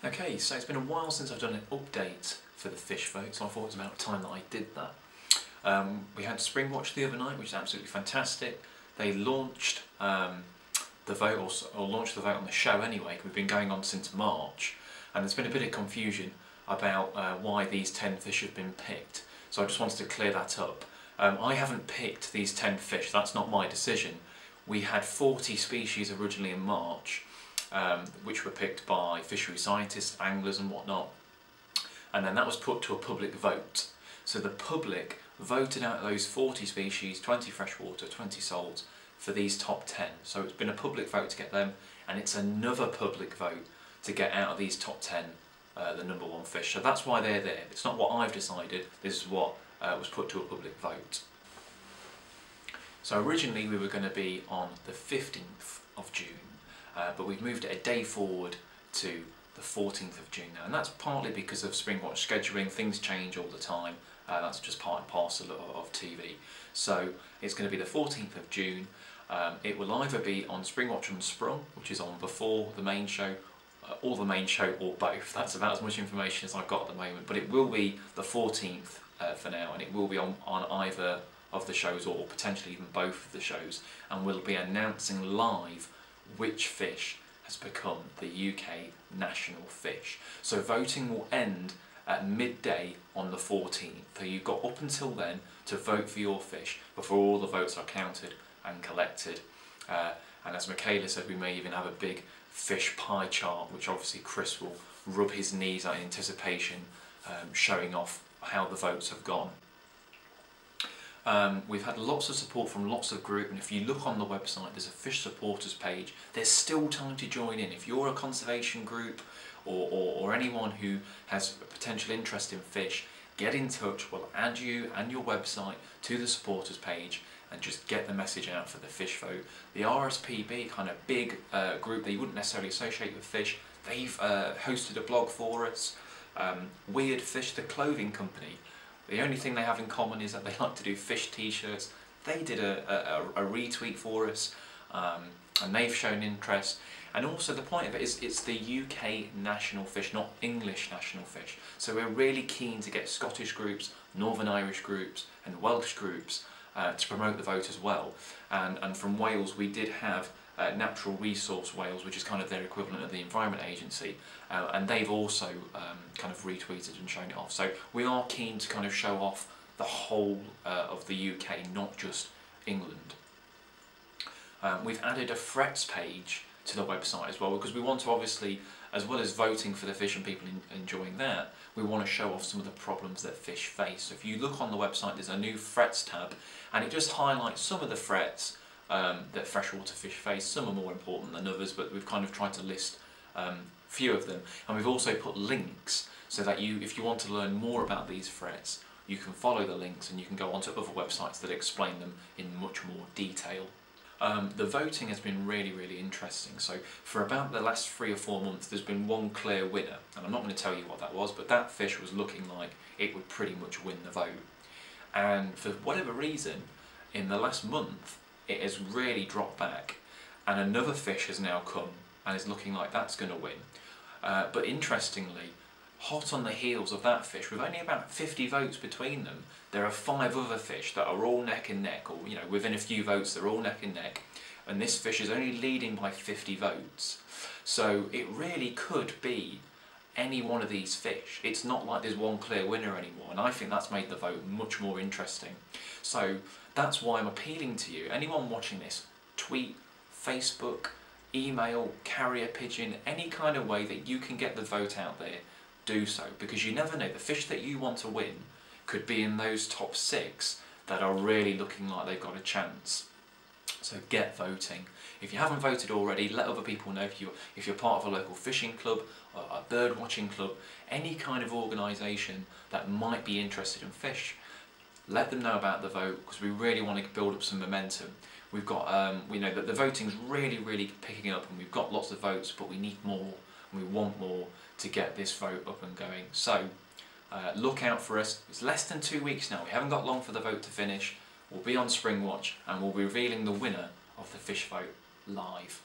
Okay, so it's been a while since I've done an update for the fish vote, so I thought it was about time that I did that. We had Springwatch the other night, which is absolutely fantastic. They launched the vote, or launched the vote on the show anyway. We've been going on since March, and there's been a bit of confusion about why these 10 fish have been picked. So I just wanted to clear that up. I haven't picked these 10 fish, that's not my decision. We had 40 species originally in March, which were picked by fishery scientists, anglers and whatnot, and then that was put to a public vote. So the public voted out those 40 species, 20 freshwater, 20 salt, for these top 10. So it's been a public vote to get them, and it's another public vote to get out of these top 10 the number one fish. So that's why they're there. It's not what I've decided, this is what was put to a public vote. So originally we were going to be on the 15th of June. But we've moved it a day forward to the 14th of June now, and that's partly because of Springwatch scheduling. Things change all the time, that's just part and parcel of TV. So it's going to be the 14th of June. It will either be on Springwatch Unsprung, which is on before the main show, or the main show, or both. That's about as much information as I've got at the moment, but it will be the 14th for now, and it will be on either of the shows, or potentially even both of the shows, and we'll be announcing live which fish has become the UK national fish. So voting will end at midday on the 14th. So you've got up until then to vote for your fish before all the votes are counted and collected. And as Michaela said, we may even have a big fish pie chart, which obviously Chris will rub his knees at in anticipation, showing off how the votes have gone. We've had lots of support from lots of groups, and if you look on the website there's a fish supporters page. There's still time to join in. If you're a conservation group or anyone who has a potential interest in fish, get in touch. We'll add you and your website to the supporters page and just get the message out for the fish vote. The RSPB, kind of big group that you wouldn't necessarily associate with fish, they've hosted a blog for us. Weird Fish, the clothing company, the only thing they have in common is that they like to do fish t-shirts. They did a retweet for us, and they've shown interest. And also the point of it is it's the UK national fish, not English national fish. So we're really keen to get Scottish groups, Northern Irish groups and Welsh groups to promote the vote as well. And from Wales we did have Natural Resource Wales, which is kind of their equivalent of the Environment Agency, and they've also kind of retweeted and shown it off. So we are keen to kind of show off the whole of the UK, not just England. We've added a threats page to the website as well, because we want to obviously, as well as voting for the fish and people enjoying that, we want to show off some of the problems that fish face. So if you look on the website there's a new threats tab, and it just highlights some of the threats that freshwater fish face. Some are more important than others, but we've kind of tried to list a few of them, and we've also put links so that if you want to learn more about these threats, you can follow the links and you can go onto other websites that explain them in much more detail. The voting has been really interesting. So for about the last 3 or 4 months there's been one clear winner, and I'm not going to tell you what that was, but that fish was looking like it would pretty much win the vote. And for whatever reason, in the last month it has really dropped back, and another fish has now come and is looking like that's going to win. But interestingly, hot on the heels of that fish, with only about 50 votes between them, there are 5 other fish that are all neck and neck, or within a few votes they're all neck and neck, and this fish is only leading by 50 votes. So it really could be any one of these fish. It's not like there's one clear winner anymore, and I think that's made the vote much more interesting. So that's why I'm appealing to you, anyone watching this, tweet, Facebook, email, carrier pigeon, any kind of way that you can get the vote out there, do so, because you never know, the fish that you want to win could be in those top 6 that are really looking like they've got a chance. So get voting. If you haven't voted already, let other people know. If you're part of a local fishing club, or a bird watching club, any kind of organisation that might be interested in fish, let them know about the vote, because we really want to build up some momentum. We've got, we know that the voting's really picking up, and we've got lots of votes, but we need more, and we want more to get this vote up and going. So look out for us. It's less than 2 weeks now. We haven't got long for the vote to finish. We'll be on Springwatch, and we'll be revealing the winner of the fish vote live.